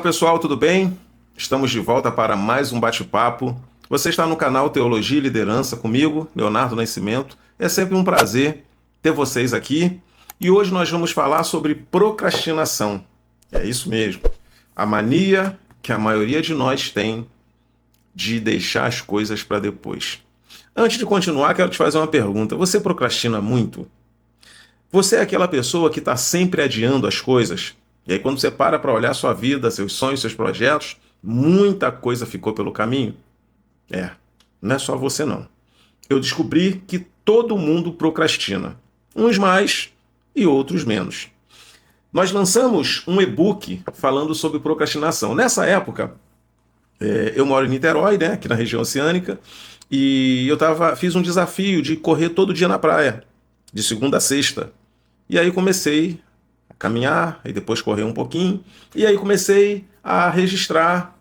pessoal, tudo bem? Estamos de volta para mais um bate-papo. Você está no canal Teologia e Liderança comigo, Leonardo Nascimento. É sempre um prazer ter vocês aqui. E hoje nós vamos falar sobre procrastinação. É isso mesmo. A mania que a maioria de nós tem de deixar as coisas para depois. Antes de continuar, quero te fazer uma pergunta. Você procrastina muito? Você é aquela pessoa que está sempre adiando as coisas? E aí quando você para olhar sua vida, seus sonhos, seus projetos, muita coisa ficou pelo caminho? Não é só você não. Eu descobri que todo mundo procrastina. Uns mais e outros menos. Nós lançamos um e-book falando sobre procrastinação. Nessa época, eu moro em Niterói, né, aqui na região oceânica, e fiz um desafio de correr todo dia na praia, de segunda a sexta. E aí comecei a caminhar, e depois correr um pouquinho, e aí comecei a registrar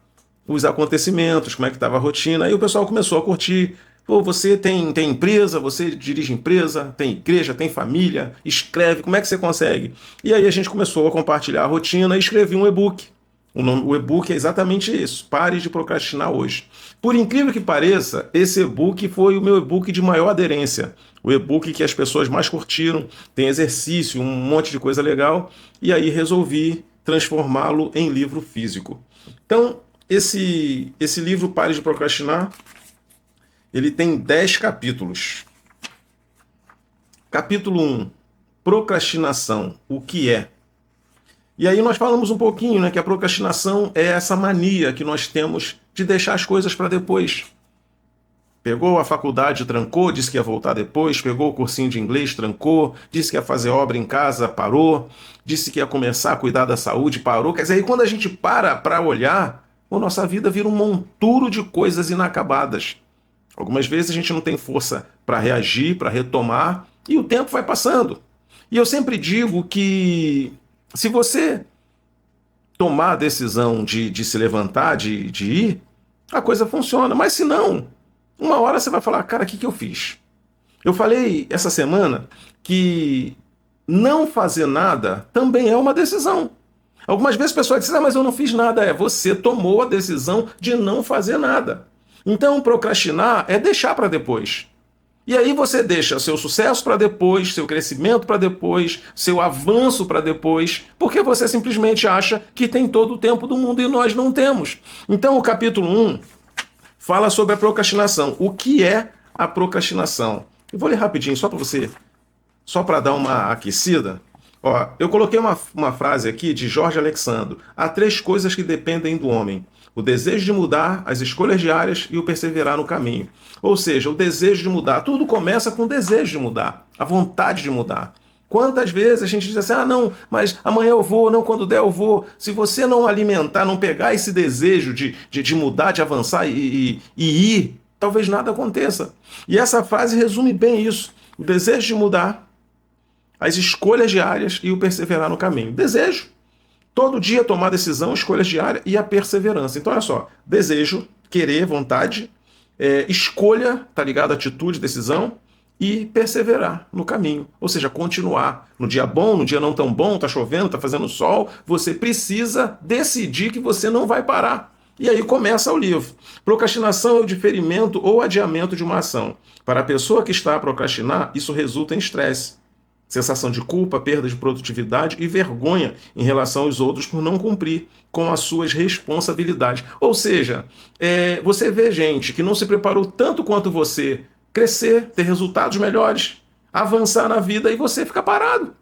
os acontecimentos, como é que estava a rotina, aí o pessoal começou a curtir. Pô, você tem empresa, você dirige empresa, tem igreja, tem família, escreve, como é que você consegue? E aí a gente começou a compartilhar a rotina e escrevi um e-book. O e-book é exatamente isso, Pare de Procrastinar Hoje. Por incrível que pareça, esse e-book foi o meu e-book de maior aderência. O e-book que as pessoas mais curtiram, tem exercício, um monte de coisa legal, e aí resolvi transformá-lo em livro físico. Então, esse livro, Pare de Procrastinar, ele tem 10 capítulos. Capítulo 1, Procrastinação, o que é? E aí nós falamos um pouquinho, né, que a procrastinação é essa mania que nós temos de deixar as coisas para depois. Pegou a faculdade, trancou, disse que ia voltar depois, pegou o cursinho de inglês, trancou, disse que ia fazer obra em casa, parou, disse que ia começar a cuidar da saúde, parou. Quer dizer, aí quando a gente para olhar, a nossa vida vira um monturo de coisas inacabadas. Algumas vezes a gente não tem força para reagir, para retomar, e o tempo vai passando. E eu sempre digo que se você tomar a decisão de se levantar, de ir, a coisa funciona. Mas se não, uma hora você vai falar, cara, o que eu fiz? Eu falei essa semana que não fazer nada também é uma decisão. Algumas vezes a pessoa diz, mas eu não fiz nada. Você tomou a decisão de não fazer nada. Então, procrastinar é deixar para depois. E aí você deixa seu sucesso para depois, seu crescimento para depois, seu avanço para depois, porque você simplesmente acha que tem todo o tempo do mundo e nós não temos. Então o capítulo 1 fala sobre a procrastinação. O que é a procrastinação? Eu vou ler rapidinho, só para dar uma aquecida. Ó, eu coloquei uma frase aqui de Jorge Alexandro. Há 3 coisas que dependem do homem: o desejo de mudar, as escolhas diárias e o perseverar no caminho. Ou seja, o desejo de mudar. Tudo começa com o desejo de mudar, a vontade de mudar. Quantas vezes a gente diz assim, não, mas amanhã eu vou, não, quando der eu vou. Se você não alimentar, não pegar esse desejo de mudar, de avançar e ir, talvez nada aconteça. E essa frase resume bem isso. O desejo de mudar, as escolhas diárias e o perseverar no caminho. Desejo. Todo dia tomar decisão, escolhas diárias e a perseverança. Então, olha só, desejo, querer, vontade, escolha, tá ligado? Atitude, decisão e perseverar no caminho. Ou seja, continuar. No dia bom, no dia não tão bom, tá chovendo, tá fazendo sol, você precisa decidir que você não vai parar. E aí começa o livro. Procrastinação é o diferimento ou adiamento de uma ação. Para a pessoa que está a procrastinar, isso resulta em estresse, sensação de culpa, perda de produtividade e vergonha em relação aos outros por não cumprir com as suas responsabilidades. Ou seja, você vê gente que não se preparou tanto quanto você crescer, ter resultados melhores, avançar na vida e você fica parado.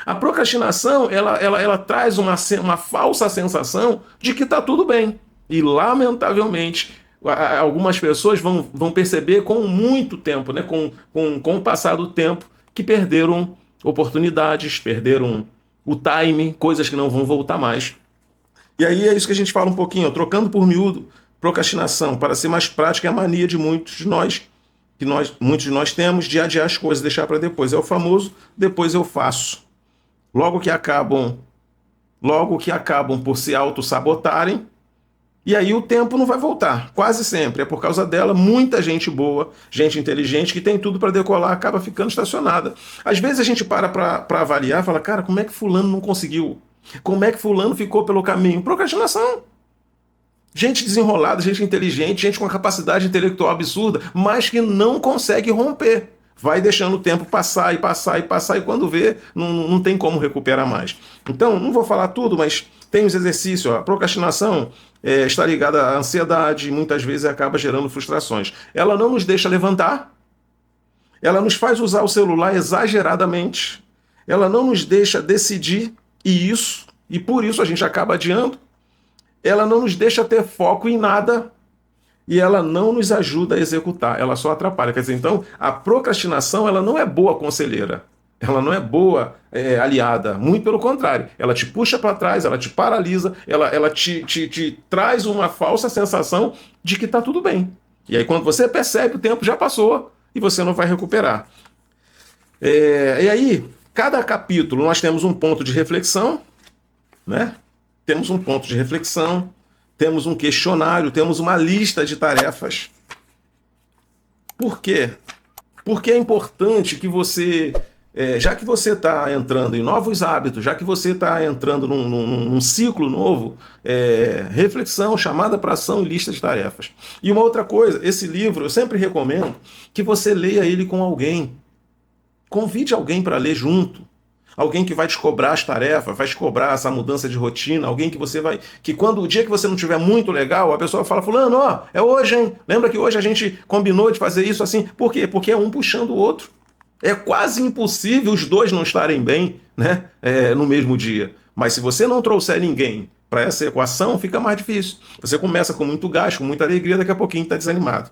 A procrastinação, ela traz uma falsa sensação de que está tudo bem. E, lamentavelmente, algumas pessoas vão perceber com muito tempo, né, com o passar do tempo, que perderam oportunidades, perderam o time, coisas que não vão voltar mais. E aí é isso que a gente fala um pouquinho, trocando por miúdo, procrastinação, para ser mais prática, é a mania de muitos de nós temos de adiar as coisas, deixar para depois. É o famoso, depois eu faço. Logo que acabam por se auto-sabotarem, e aí o tempo não vai voltar, quase sempre. É por causa dela, muita gente boa, gente inteligente, que tem tudo para decolar, acaba ficando estacionada. Às vezes a gente para avaliar e fala, cara, como é que fulano não conseguiu? Como é que fulano ficou pelo caminho? Procrastinação. Gente desenrolada, gente inteligente, gente com uma capacidade intelectual absurda, mas que não consegue romper. Vai deixando o tempo passar e passar e passar, e quando vê, não tem como recuperar mais. Então, não vou falar tudo, mas tem os exercícios. Ó. A procrastinação está ligada à ansiedade, e muitas vezes acaba gerando frustrações. Ela não nos deixa levantar, ela nos faz usar o celular exageradamente, ela não nos deixa decidir, e por isso a gente acaba adiando. Ela não nos deixa ter foco em nada e ela não nos ajuda a executar, ela só atrapalha. Quer dizer, então, a procrastinação ela não é boa conselheira, ela não é boa aliada, muito pelo contrário. Ela te puxa para trás, ela te paralisa, ela te traz uma falsa sensação de que está tudo bem. E aí, quando você percebe, o tempo já passou e você não vai recuperar. E aí, cada capítulo nós temos um ponto de reflexão, né? Temos um ponto de reflexão, temos um questionário, temos uma lista de tarefas. Por quê? Porque é importante que você, já que você está entrando em novos hábitos, já que você está entrando num ciclo novo, reflexão, chamada para ação e lista de tarefas. E uma outra coisa, esse livro eu sempre recomendo que você leia ele com alguém. Convide alguém para ler junto. Alguém que vai te cobrar as tarefas, vai te cobrar essa mudança de rotina, alguém que você vai... Que quando o dia que você não tiver muito legal, a pessoa fala, fulano, ó, é hoje, hein? Lembra que hoje a gente combinou de fazer isso assim? Por quê? Porque é um puxando o outro. É quase impossível os dois não estarem bem, né? No mesmo dia. Mas se você não trouxer ninguém para essa equação, fica mais difícil. Você começa com muito gás, com muita alegria, daqui a pouquinho está desanimado.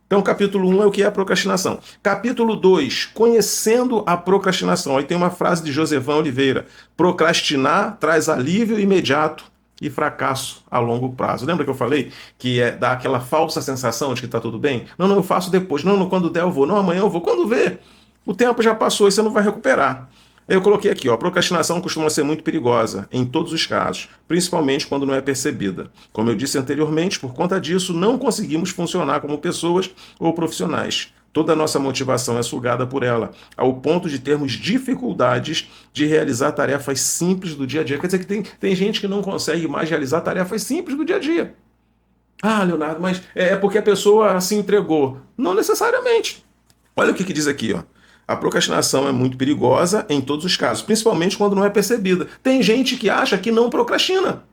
Então, capítulo 1 é o que é a procrastinação. Capítulo 2, conhecendo a procrastinação. Aí tem uma frase de Josevan Oliveira. Procrastinar traz alívio imediato e fracasso a longo prazo. Lembra que eu falei que dá aquela falsa sensação de que está tudo bem? Não, eu faço depois. Não, quando der eu vou. Não, amanhã eu vou. Quando vê, o tempo já passou e você não vai recuperar. Eu coloquei aqui, ó, a procrastinação costuma ser muito perigosa em todos os casos, principalmente quando não é percebida. Como eu disse anteriormente, por conta disso, não conseguimos funcionar como pessoas ou profissionais. Toda a nossa motivação é sugada por ela, ao ponto de termos dificuldades de realizar tarefas simples do dia a dia. Quer dizer que tem gente que não consegue mais realizar tarefas simples do dia a dia. Ah, Leonardo, mas é porque a pessoa se entregou. Não necessariamente. Olha o que diz aqui, ó. A procrastinação é muito perigosa em todos os casos, principalmente quando não é percebida. Tem gente que acha que não procrastina.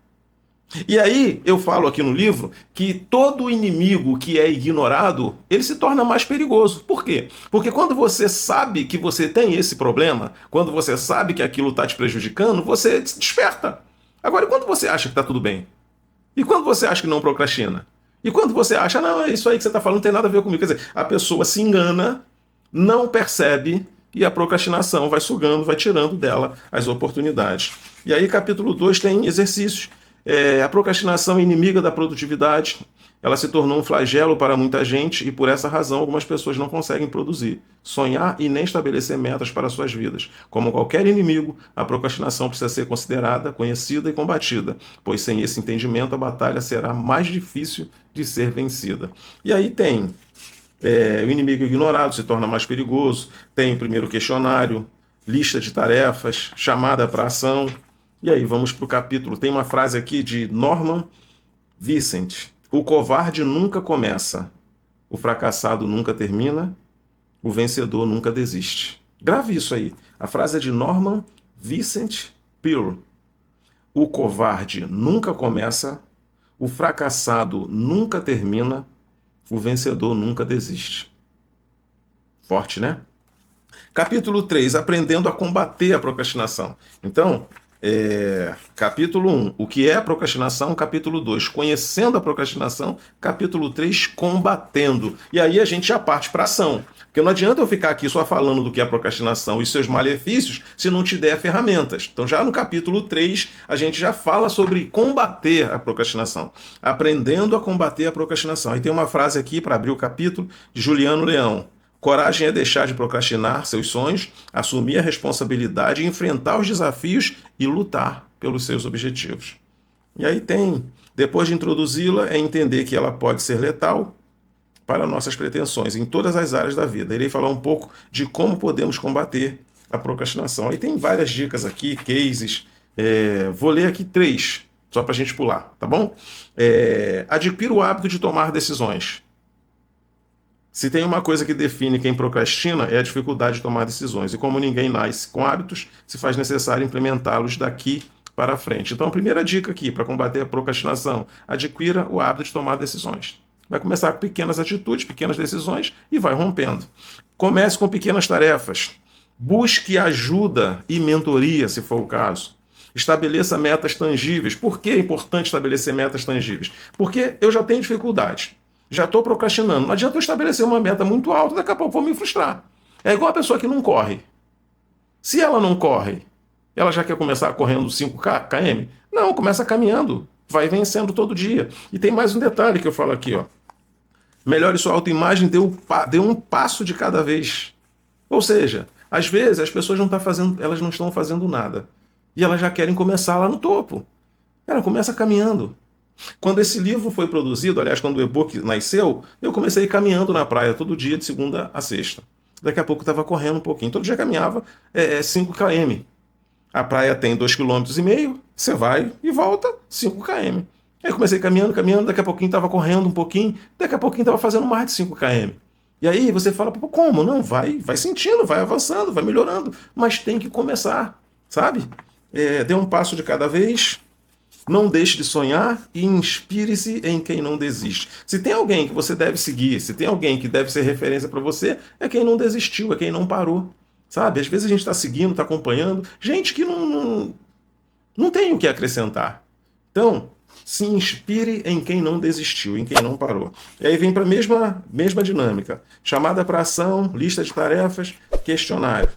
E aí, eu falo aqui no livro que todo inimigo que é ignorado, ele se torna mais perigoso. Por quê? Porque quando você sabe que você tem esse problema, quando você sabe que aquilo está te prejudicando, você se desperta. Agora, e quando você acha que está tudo bem? E quando você acha que não procrastina? E quando você acha, não, é isso aí que você está falando, não tem nada a ver comigo. Quer dizer, a pessoa se engana, não percebe e a procrastinação vai sugando, vai tirando dela as oportunidades. E aí, capítulo 2 tem exercícios. A procrastinação é inimiga da produtividade. Ela se tornou um flagelo para muita gente e, por essa razão, algumas pessoas não conseguem produzir, sonhar e nem estabelecer metas para suas vidas. Como qualquer inimigo, a procrastinação precisa ser considerada, conhecida e combatida, pois sem esse entendimento a batalha será mais difícil de ser vencida. E aí tem o inimigo ignorado se torna mais perigoso, tem o primeiro questionário, lista de tarefas, chamada para ação. E aí vamos para o capítulo. Tem uma frase aqui de Norman Vincent. O covarde nunca começa, o fracassado nunca termina, o vencedor nunca desiste. Grave isso aí. A frase é de Norman Vincent Peale. O covarde nunca começa, o fracassado nunca termina, o vencedor nunca desiste. Forte, né? Capítulo 3, aprendendo a combater a procrastinação. Então, capítulo 1, o que é a procrastinação? Capítulo 2, conhecendo a procrastinação. Capítulo 3, combatendo. E aí a gente já parte para ação. Porque não adianta eu ficar aqui só falando do que é a procrastinação e seus malefícios se não te der ferramentas. Então já no capítulo 3, a gente já fala sobre combater a procrastinação. Aprendendo a combater a procrastinação. Aí tem uma frase aqui para abrir o capítulo de Juliano Leão. Coragem é deixar de procrastinar seus sonhos, assumir a responsabilidade, enfrentar os desafios e lutar pelos seus objetivos. E aí tem, depois de introduzi-la, é entender que ela pode ser letal para nossas pretensões em todas as áreas da vida. Irei falar um pouco de como podemos combater a procrastinação. Aí tem várias dicas aqui, cases, Vou ler aqui 3, só para a gente pular, tá bom? Adquira o hábito de tomar decisões. Se tem uma coisa que define quem procrastina, é a dificuldade de tomar decisões. E como ninguém nasce com hábitos, se faz necessário implementá-los daqui para frente. Então, a primeira dica aqui para combater a procrastinação: adquira o hábito de tomar decisões. Vai começar com pequenas atitudes, pequenas decisões e vai rompendo. Comece com pequenas tarefas. Busque ajuda e mentoria, se for o caso. Estabeleça metas tangíveis. Por que é importante estabelecer metas tangíveis? Porque eu já tenho dificuldade. Já estou procrastinando. Não adianta eu estabelecer uma meta muito alta, daqui a pouco vou me frustrar. É igual a pessoa que não corre. Se ela não corre, ela já quer começar correndo 5 km? Não, começa caminhando. Vai vencendo todo dia. E tem mais um detalhe que eu falo aqui, ó. Melhore sua autoimagem, dê um passo de cada vez. Ou seja, às vezes as pessoas elas não estão fazendo nada. E elas já querem começar lá no topo. Cara, começa caminhando. Quando esse livro foi produzido, aliás, quando o e-book nasceu, eu comecei caminhando na praia todo dia, de segunda a sexta. Daqui a pouco eu estava correndo um pouquinho. Todo dia caminhava 5 km. A praia tem 2,5 km, você vai e volta 5 km. Aí comecei caminhando, daqui a pouquinho estava correndo um pouquinho, daqui a pouquinho estava fazendo mais de 5 km. E aí você fala, pô, como? Não, vai sentindo, vai avançando, vai melhorando, mas tem que começar, sabe? Dê um passo de cada vez. Não deixe de sonhar e inspire-se em quem não desiste. Se tem alguém que você deve seguir, se tem alguém que deve ser referência para você, é quem não desistiu, é quem não parou. Sabe? Às vezes a gente está seguindo, está acompanhando, gente que não tem o que acrescentar. Então, se inspire em quem não desistiu, em quem não parou. E aí vem para a mesma dinâmica. Chamada para ação, lista de tarefas, questionário.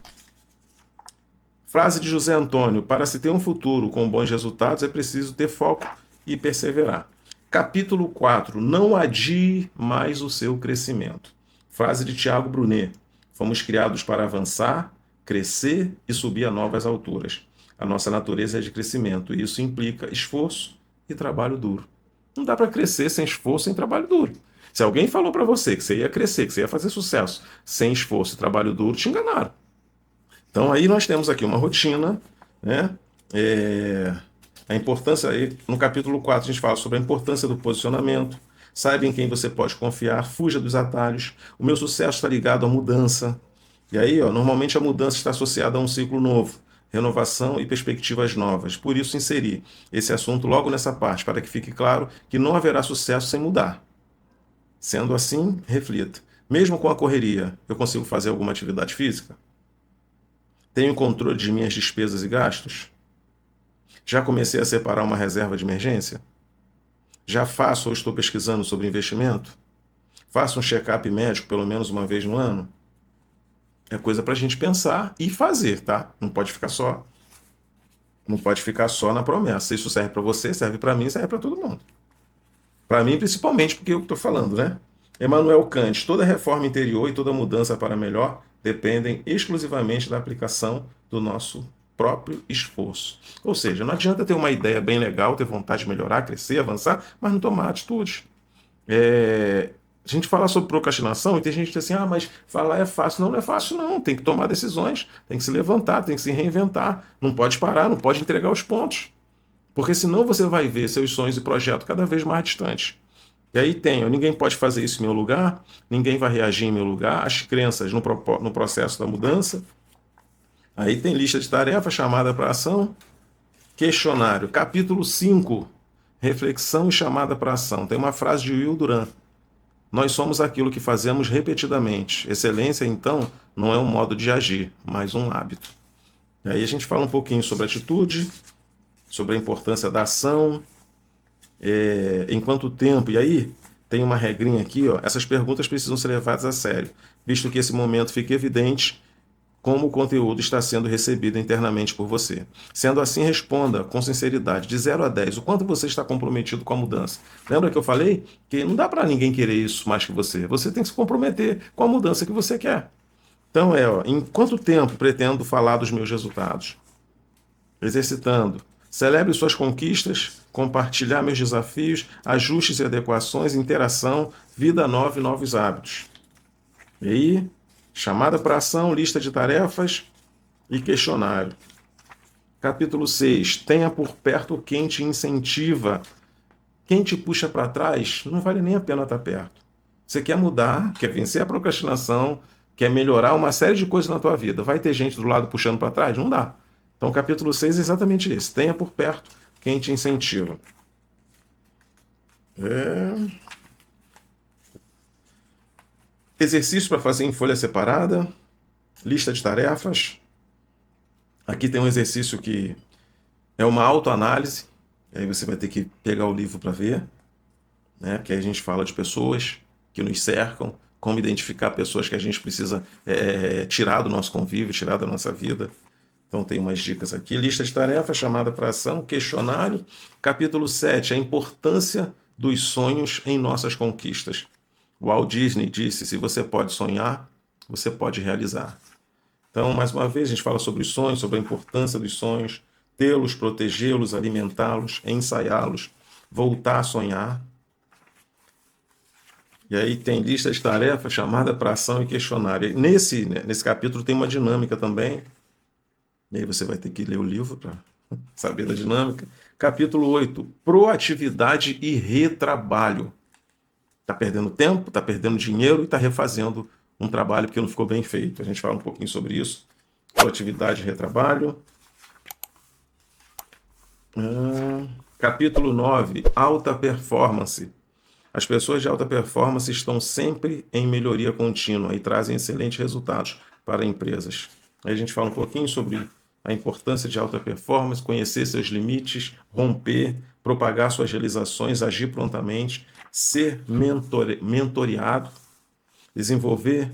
Frase de José Antônio: para se ter um futuro com bons resultados é preciso ter foco e perseverar. Capítulo 4: não adie mais o seu crescimento. Frase de Tiago Brunet: fomos criados para avançar, crescer e subir a novas alturas. A nossa natureza é de crescimento e isso implica esforço e trabalho duro. Não dá para crescer sem esforço e sem trabalho duro. Se alguém falou para você que você ia crescer, que você ia fazer sucesso sem esforço e trabalho duro, te enganaram. Então aí nós temos aqui uma rotina, né? A importância, aí, no capítulo 4 a gente fala sobre a importância do posicionamento, saiba em quem você pode confiar, fuja dos atalhos. O meu sucesso está ligado à mudança. E aí, normalmente a mudança está associada a um ciclo novo, renovação e perspectivas novas. Por isso inseri esse assunto logo nessa parte, para que fique claro que não haverá sucesso sem mudar. Sendo assim, reflita. Mesmo com a correria, eu consigo fazer alguma atividade física? Tenho controle de minhas despesas e gastos? Já comecei a separar uma reserva de emergência? Já faço ou estou pesquisando sobre investimento? Faço um check-up médico pelo menos uma vez no ano? É coisa para a gente pensar e fazer, tá? Não pode ficar só na promessa. Isso serve para você, serve para mim, serve para todo mundo. Para mim, principalmente, porque eu estou falando, né? Emmanuel Kant: toda reforma interior e toda mudança para melhor dependem exclusivamente da aplicação do nosso próprio esforço. Ou seja, não adianta ter uma ideia bem legal, ter vontade de melhorar, crescer, avançar, mas não tomar atitude. A gente fala sobre procrastinação e tem gente que diz assim, mas falar é fácil. Não é fácil não, tem que tomar decisões, tem que se levantar, tem que se reinventar, não pode parar, não pode entregar os pontos. Porque senão você vai ver seus sonhos e projetos cada vez mais distantes. E aí ninguém pode fazer isso em meu lugar, ninguém vai reagir em meu lugar, as crenças no processo da mudança. Aí tem lista de tarefas, chamada para ação, questionário. Capítulo 5, reflexão e chamada para ação. Tem uma frase de Will Durant: nós somos aquilo que fazemos repetidamente. Excelência, então, não é um modo de agir, mas um hábito. E aí a gente fala um pouquinho sobre atitude, sobre a importância da ação, em quanto tempo. E aí tem uma regrinha aqui, essas perguntas precisam ser levadas a sério, visto que esse momento fica evidente como o conteúdo está sendo recebido internamente por você. Sendo assim, responda com sinceridade, de 0 a 10, o quanto você está comprometido com a mudança. Lembra que eu falei que não dá para ninguém querer isso mais que você. Você tem que se comprometer com a mudança que você quer. Então em quanto tempo pretendo falar dos meus resultados? Exercitando. Celebre suas conquistas, compartilhar meus desafios, ajustes e adequações, interação, vida nova e novos hábitos. E aí, chamada para ação, lista de tarefas e questionário. Capítulo 6, tenha por perto quem te incentiva. Quem te puxa para trás, não vale nem a pena estar perto. Você quer mudar, quer vencer a procrastinação, quer melhorar uma série de coisas na tua vida. Vai ter gente do lado puxando para trás? Não dá. Então, o capítulo 6 é exatamente esse. Tenha por perto quem te incentiva. Exercício para fazer em folha separada. Lista de tarefas. Aqui tem um exercício que é uma autoanálise. Aí você vai ter que pegar o livro para ver, né? Que aí a gente fala de pessoas que nos cercam, como identificar pessoas que a gente precisa tirar do nosso convívio, tirar da nossa vida. Então tem umas dicas aqui. Lista de tarefas, chamada para ação, questionário. Capítulo 7, a importância dos sonhos em nossas conquistas. Walt Disney disse, se você pode sonhar, você pode realizar. Então, mais uma vez, a gente fala sobre os sonhos, sobre a importância dos sonhos, tê-los, protegê-los, alimentá-los, ensaiá-los, voltar a sonhar. E aí tem lista de tarefas, chamada para ação e questionário. Nesse capítulo tem uma dinâmica também. E aí você vai ter que ler o livro para saber da dinâmica. Capítulo 8, proatividade e retrabalho. Está perdendo tempo, está perdendo dinheiro e está refazendo um trabalho que não ficou bem feito. A gente fala um pouquinho sobre isso. Proatividade e retrabalho. Capítulo 9, alta performance. As pessoas de alta performance estão sempre em melhoria contínua e trazem excelentes resultados para empresas. Aí a gente fala um pouquinho sobre a importância de alta performance, conhecer seus limites, romper, propagar suas realizações, agir prontamente, ser mentoreado, desenvolver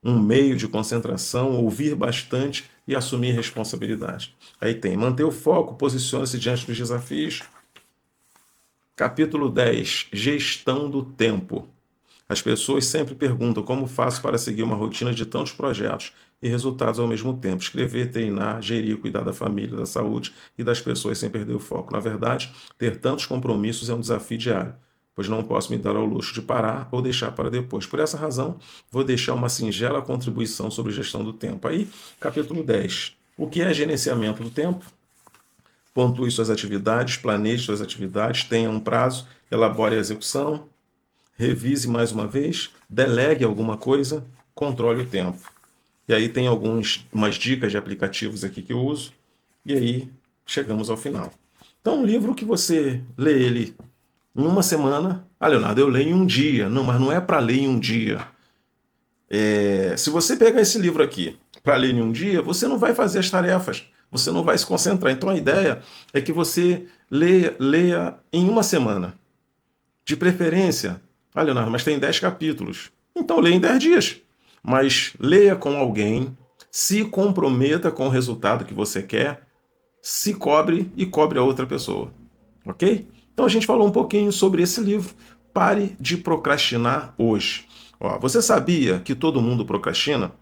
um meio de concentração, ouvir bastante e assumir responsabilidade. Aí tem manter o foco, posicione-se diante dos desafios. Capítulo 10, gestão do tempo. As pessoas sempre perguntam como faço para seguir uma rotina de tantos projetos e resultados ao mesmo tempo. Escrever, treinar, gerir, cuidar da família, da saúde e das pessoas sem perder o foco. Na verdade, ter tantos compromissos é um desafio diário, pois não posso me dar ao luxo de parar ou deixar para depois. Por essa razão, vou deixar uma singela contribuição sobre gestão do tempo. Aí, capítulo 10. O que é gerenciamento do tempo? Pontue suas atividades, planeje suas atividades, tenha um prazo, elabore a execução, revise mais uma vez, delegue alguma coisa, controle o tempo. E aí tem umas dicas de aplicativos aqui que eu uso, e aí chegamos ao final. Então, um livro que você lê ele em uma semana. Ah, Leonardo, eu leio em um dia. Não, mas não é para ler em um dia. Se você pegar esse livro aqui para ler em um dia, você não vai fazer as tarefas, você não vai se concentrar. Então, a ideia é que você leia em uma semana. De preferência, ah, Leonardo, mas tem 10 capítulos. Então, leia em 10 dias. Mas leia com alguém, se comprometa com o resultado que você quer, se cobre e cobre a outra pessoa. Ok? Então a gente falou um pouquinho sobre esse livro. Pare de procrastinar hoje. Ó, você sabia que todo mundo procrastina?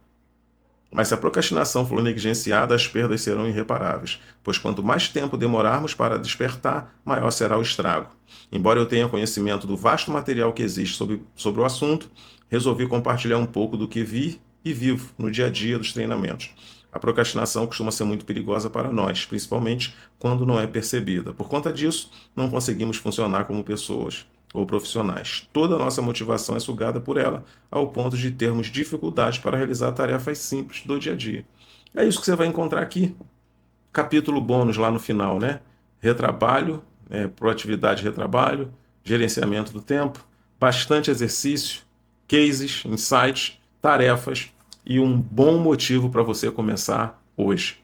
Mas se a procrastinação for negligenciada, as perdas serão irreparáveis, pois quanto mais tempo demorarmos para despertar, maior será o estrago. Embora eu tenha conhecimento do vasto material que existe sobre o assunto, resolvi compartilhar um pouco do que vi e vivo no dia a dia dos treinamentos. A procrastinação costuma ser muito perigosa para nós, principalmente quando não é percebida. Por conta disso, não conseguimos funcionar como pessoas ou profissionais. Toda a nossa motivação é sugada por ela, ao ponto de termos dificuldade para realizar tarefas simples do dia a dia. É isso que você vai encontrar aqui. Capítulo bônus lá no final, né? Retrabalho, proatividade e retrabalho, gerenciamento do tempo, bastante exercício, cases, insights, tarefas e um bom motivo para você começar hoje.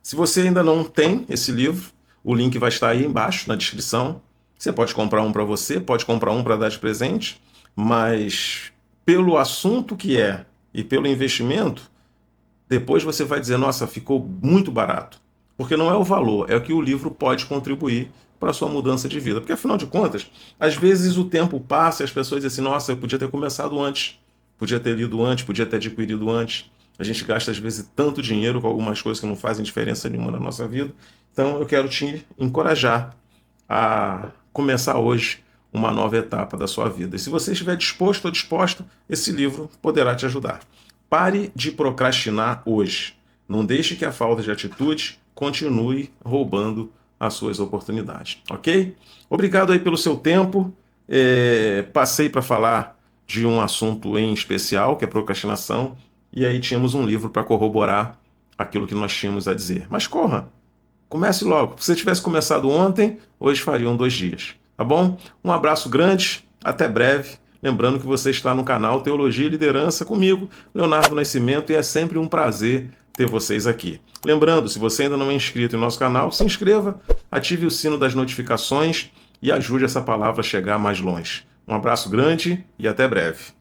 Se você ainda não tem esse livro, o link vai estar aí embaixo na descrição. Você pode comprar um para você, pode comprar um para dar de presente, mas pelo assunto que é e pelo investimento, depois você vai dizer, nossa, ficou muito barato. Porque não é o valor, é o que o livro pode contribuir para a sua mudança de vida. Porque, afinal de contas, às vezes o tempo passa e as pessoas dizem assim, nossa, eu podia ter começado antes, podia ter lido antes, podia ter adquirido antes. A gente gasta, às vezes, tanto dinheiro com algumas coisas que não fazem diferença nenhuma na nossa vida. Então, eu quero te encorajar a começar hoje uma nova etapa da sua vida. E se você estiver disposto ou disposta, esse livro poderá te ajudar. Pare de procrastinar hoje. Não deixe que a falta de atitude continue roubando as suas oportunidades, ok? Obrigado aí pelo seu tempo. Passei para falar de um assunto em especial, que é procrastinação, e aí tínhamos um livro para corroborar aquilo que nós tínhamos a dizer. Mas corra, comece logo. Se você tivesse começado ontem, hoje fariam 2 dias, tá bom? Um abraço grande, até breve. Lembrando que você está no canal Teologia e Liderança comigo, Leonardo Nascimento, e é sempre um prazer ter vocês aqui. Lembrando, se você ainda não é inscrito em nosso canal, se inscreva, ative o sino das notificações e ajude essa palavra a chegar mais longe. Um abraço grande e até breve.